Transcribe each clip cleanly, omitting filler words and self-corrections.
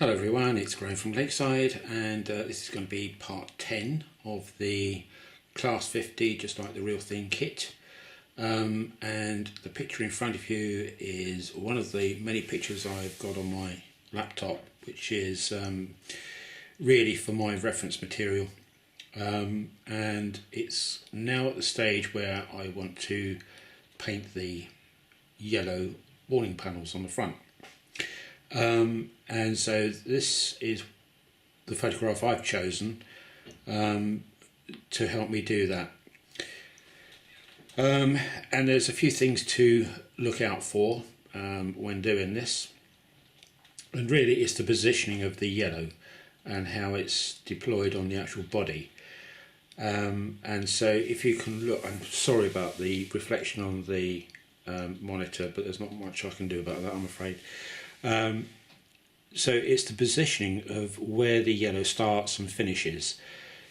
Hello everyone, it's Graham from Lakeside, and this is going to be part 10 of the Class 50 Just Like the Real Thing kit. And the picture in front of you is one of the many pictures I've got on my laptop, which is really for my reference material. And it's now at the stage where I want to paint the yellow warning panels on the front. And so this is the photograph I've chosen to help me do that. And there's a few things to look out for when doing this, and really it's the positioning of the yellow and how it's deployed on the actual body. And so if you can look, I'm sorry about the reflection on the monitor, but there's not much I can do about that, I'm afraid. So it's the positioning of where the yellow starts and finishes.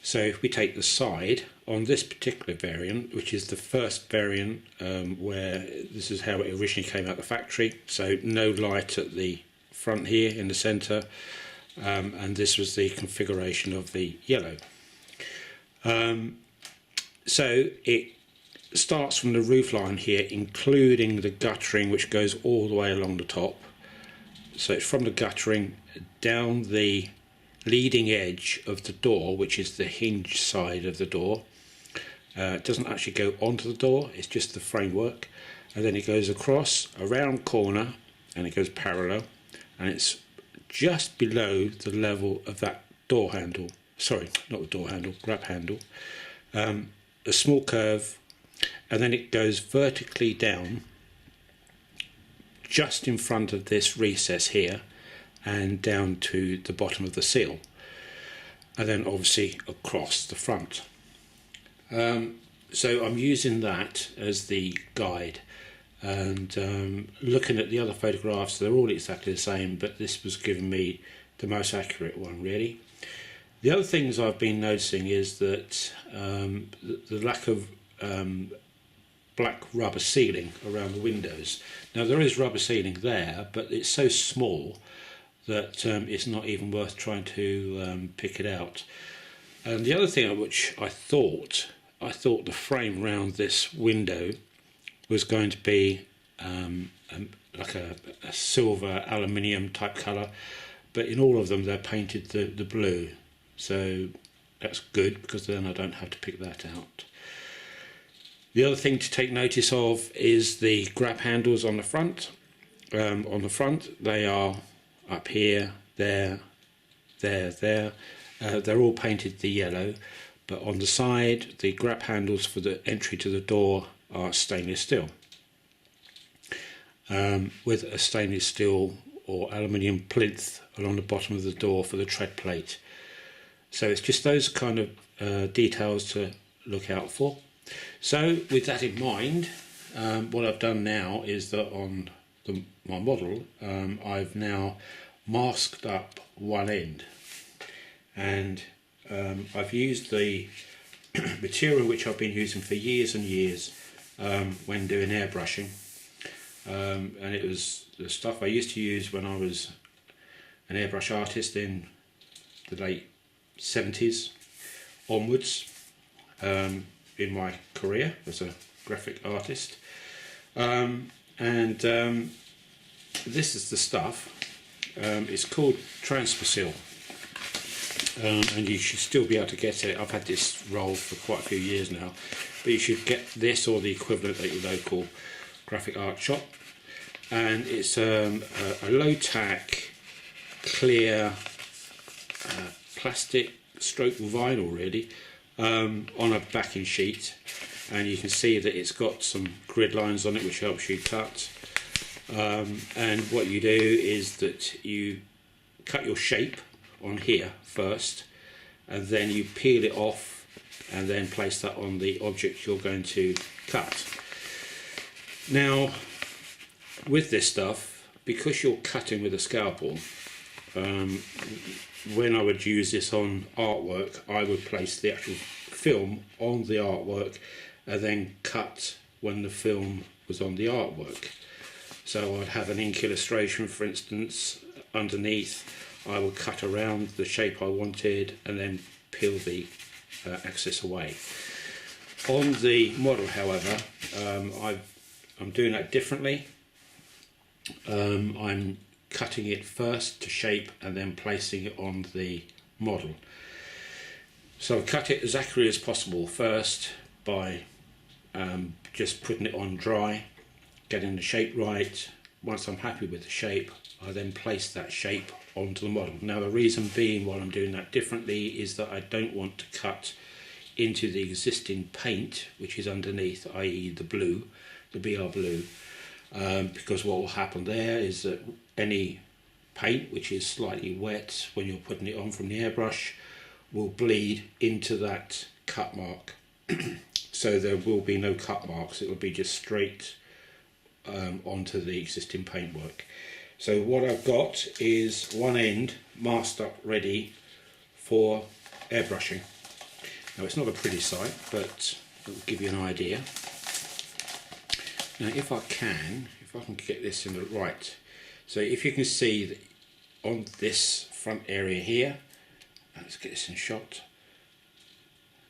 So if we take the side on this particular variant, which is the first variant where this is how it originally came out the factory, so no light at the front here in the centre, and this was the configuration of the yellow. So it starts from the roof line here, including the guttering, which goes all the way along the top. So it's from the guttering down the leading edge of the door, which is the hinge side of the door. It doesn't actually go onto the door, it's just the framework. And then it goes across, around corner, and it goes parallel. And it's just below the level of that door handle. Sorry, not the door handle, grab handle. A small curve, and then it goes vertically down just in front of this recess here and down to the bottom of the seal, and then obviously across the front. So I'm using that as the guide, and looking at the other photographs, they're all exactly the same, but this was giving me the most accurate one really. The other things I've been noticing is that the lack of black rubber sealing around the windows. Now there is rubber sealing there, but it's so small that it's not even worth trying to pick it out. And the other thing which I thought the frame around this window was going to be like a silver aluminium type colour, but in all of them they're painted the blue, so that's good because then I don't have to pick that out. The other thing to take notice of is the grab handles on the front. On the front they are up here, there, there. They're all painted the yellow, but on the side the grab handles for the entry to the door are stainless steel, with a stainless steel or aluminium plinth along the bottom of the door for the tread plate. So it's just those kind of details to look out for. So with that in mind, what I've done now is that on my model, I've now masked up one end, and I've used the material which I've been using for years and years when doing airbrushing, and it was the stuff I used to use when I was an airbrush artist in the late 70s onwards. In my career as a graphic artist, and this is the stuff. It's called Transfer Seal, and you should still be able to get it. I've had this roll for quite a few years now, but you should get this or the equivalent at your local graphic art shop. And it's a low tack, clear plastic stroke vinyl really, on a backing sheet, and you can see that it's got some grid lines on it which helps you cut, and what you do is that you cut your shape on here first, and then you peel it off and then place that on the object you're going to cut. Now with this stuff, because you're cutting with a scalpel, when I would use this on artwork, I would place the actual film on the artwork and then cut when the film was on the artwork. So I'd have an ink illustration, for instance, underneath. I will cut around the shape I wanted and then peel the excess away. On the model, however, I'm doing that differently. I'm cutting it first to shape and then placing it on the model. So I cut it as accurately as possible first by just putting it on dry, getting the shape right. Once I'm happy with the shape, I then place that shape onto the model. Now the reason being why I'm doing that differently is that I don't want to cut into the existing paint which is underneath, i.e. the blue, the BR blue, because what will happen there is that any paint which is slightly wet when you're putting it on from the airbrush will bleed into that cut mark. So there will be no cut marks, it will be just straight onto the existing paintwork. So what I've got is one end masked up ready for airbrushing. Now it's not a pretty sight, but it will give you an idea. Now if I can get this in the right, so if you can see that on this front area here, let's get this in shot.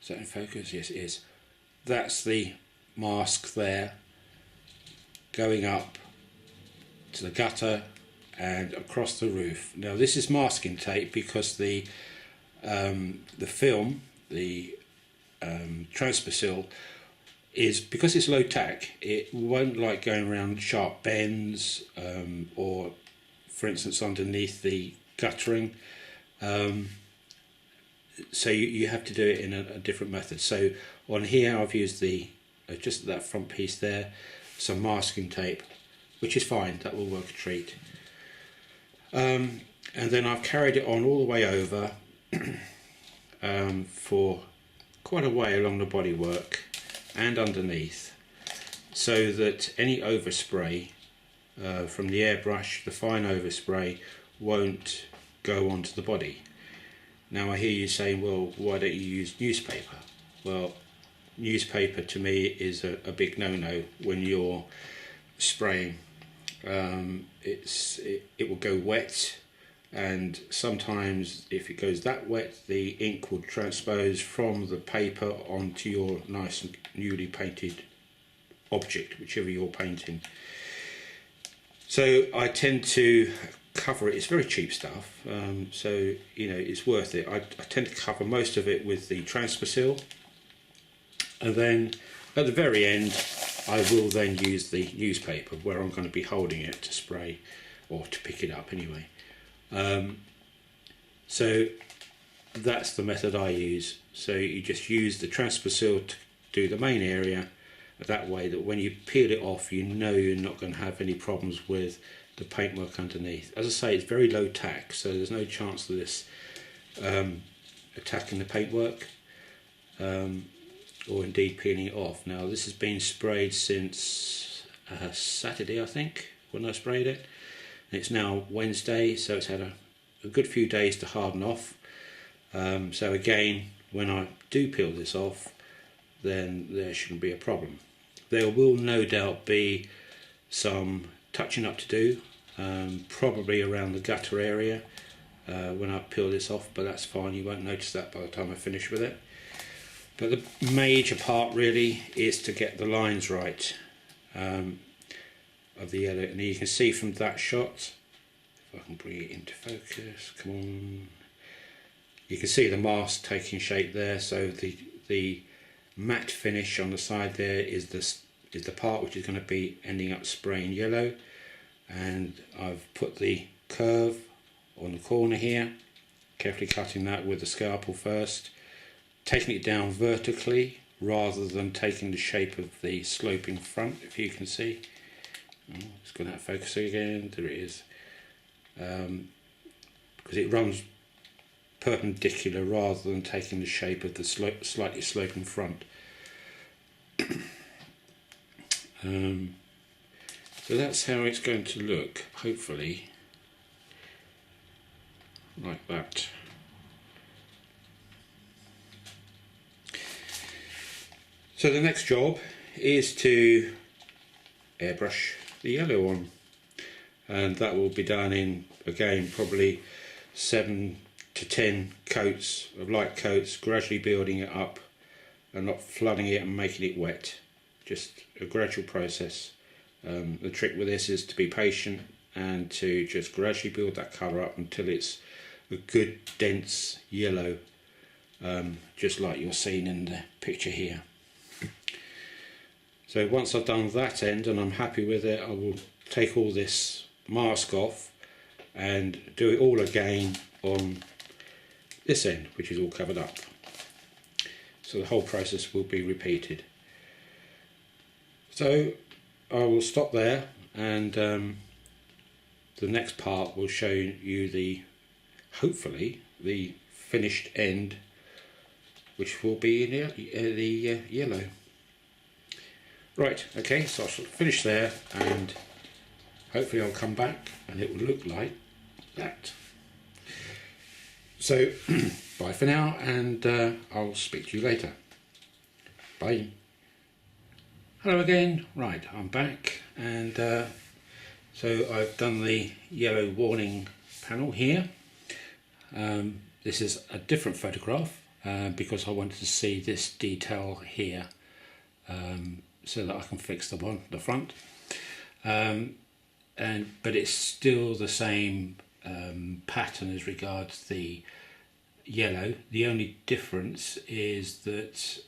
Is that in focus? Yes it is. That's the mask there going up to the gutter and across the roof. Now this is masking tape because the film, the transpersil, is, because it's low tack, it won't like going around sharp bends or for instance underneath the guttering, so you have to do it in a different method. So on here I've used the just that front piece there, some masking tape, which is fine, that will work a treat. And then I've carried it on all the way over for quite a way along the bodywork and underneath, so that any overspray from the airbrush, the fine overspray, won't go onto the body. Now I hear you saying, well, why don't you use newspaper? Well, newspaper to me is a big no-no when you're spraying. It will go wet, and sometimes if it goes that wet the ink will transpose from the paper onto your nice and newly painted object, whichever you're painting. So I tend to cover it. It's very cheap stuff, so you know it's worth it. I tend to cover most of it with the transpersil, and then at the very end I will then use the newspaper where I'm going to be holding it to spray or to pick it up anyway. So that's the method I use. So you just use the transpersil to do the main area, that way that when you peel it off you know you're not going to have any problems with the paintwork underneath. As I say, it's very low tack, so there's no chance of this attacking the paintwork or indeed peeling it off. Now this has been sprayed since Saturday I think when I sprayed it. It's now Wednesday, so it's had a good few days to harden off. So again, when I do peel this off, then there shouldn't be a problem. There will no doubt be some touching up to do, probably around the gutter area when I peel this off, but that's fine, you won't notice that by the time I finish with it. But the major part really is to get the lines right of the yellow, and you can see from that shot, if I can bring it into focus, come on, you can see the mask taking shape there. So the matte finish on the side there is the part which is going to be ending up spraying yellow, and I've put the curve on the corner here, carefully cutting that with the scalpel first, taking it down vertically rather than taking the shape of the sloping front, if you can see. Oh, it's gone out of focus again, there it is, because it runs perpendicular rather than taking the shape of the slightly sloping front. So that's how it's going to look, hopefully, like that. So the next job is to airbrush the yellow on, and that will be done in, again, probably 7 to 10 coats of light coats, gradually building it up and not flooding it and making it wet. Just a gradual process. The trick with this is to be patient and to just gradually build that colour up until it's a good dense yellow, just like you're seeing in the picture here. So once I've done that end and I'm happy with it, I will take all this mask off and do it all again on this end, which is all covered up. So the whole process will be repeated. So I will stop there, and the next part will show you hopefully the finished end, which will be in the yellow. Right, okay, so I shall finish there, and hopefully I'll come back and it will look like that. So bye for now, and I'll speak to you later. Bye. Hello again. Right, I'm back, and so I've done the yellow warning panel here. This is a different photograph because I wanted to see this detail here, so that I can fix them on the front. But it's still the same pattern as regards the yellow. The only difference is that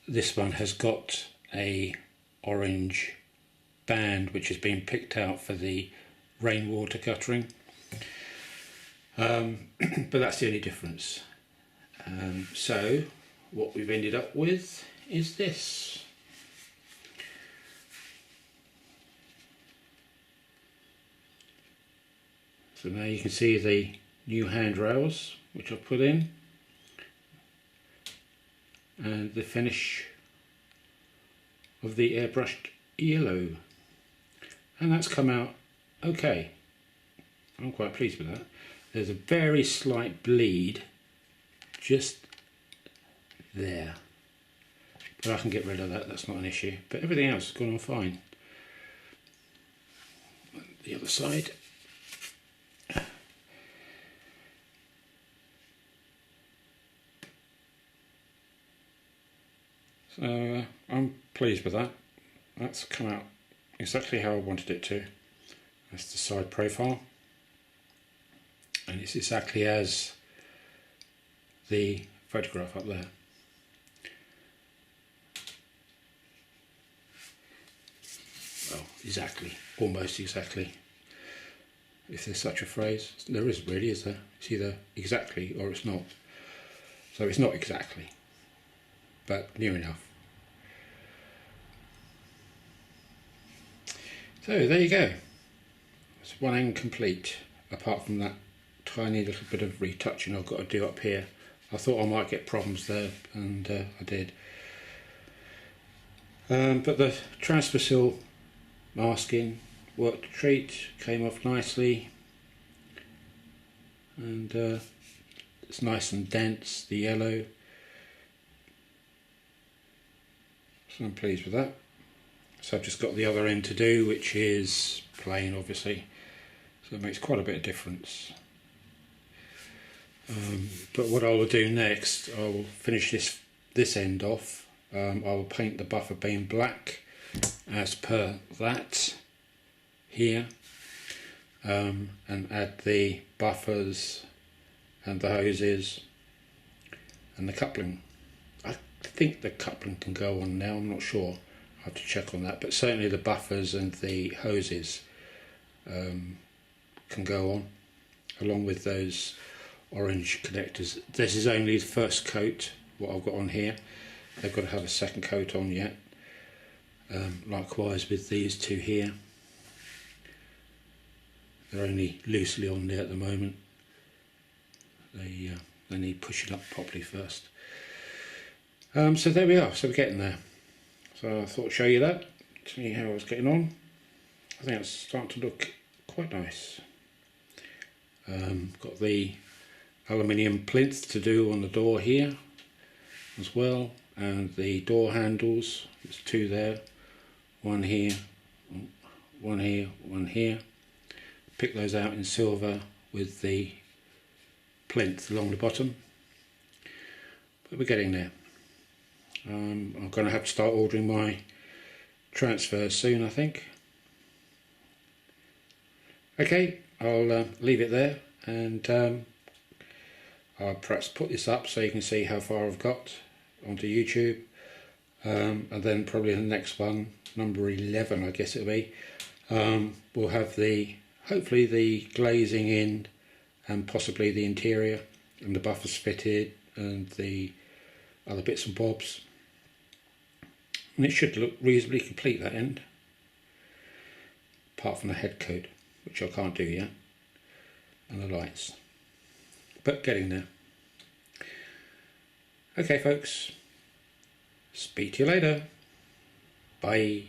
this one has got a orange band which has been picked out for the rainwater guttering, but that's the only difference. So what we've ended up with is this. So now you can see the new handrails which I've put in, and the finish of the airbrushed yellow, and that's come out okay. I'm quite pleased with that. There's a very slight bleed just there, but I can get rid of that, that's not an issue. But everything else has gone on fine. The other side. So I'm pleased with that. That's come out exactly how I wanted it to. That's the side profile, and it's exactly as the photograph up there. Well, exactly, almost exactly, if there's such a phrase. There is really, is there? It's either exactly or it's not. So it's not exactly, but near enough. So there you go. It's one end complete, apart from that tiny little bit of retouching I've got to do up here. I thought I might get problems there, and I did. But the transfer seal masking worked a treat, came off nicely, and it's nice and dense, the yellow. So I'm pleased with that. So I've just got the other end to do, which is plain obviously, so it makes quite a bit of difference. But what I will do next, I will finish this end off. I will paint the buffer beam black as per that here, and add the buffers and the hoses and the coupling. I think the coupling can go on now, I'm not sure. I have to check on that, but certainly the buffers and the hoses can go on, along with those orange connectors. This is only the first coat, what I've got on here. They've got to have a second coat on yet. Likewise with these two here. They're only loosely on there at the moment. They need pushing up properly first. So there we are, so we're getting there. So I thought I'd show you that, see how I was getting on. I think it's starting to look quite nice. Got the aluminium plinth to do on the door here as well, and the door handles, there's two there, one here, one here, one here. Pick those out in silver with the plinth along the bottom, but we're getting there. I'm going to have to start ordering my transfers soon, I think. Okay, I'll leave it there, and I'll perhaps put this up so you can see how far I've got onto YouTube, and then probably the next one, number 11 I guess it'll be, we'll have hopefully the glazing in and possibly the interior and the buffers fitted and the other bits and bobs, and it should look reasonably complete, that end, apart from the head coat, which I can't do yet, and the lights, but getting there. Okay folks, speak to you later, bye.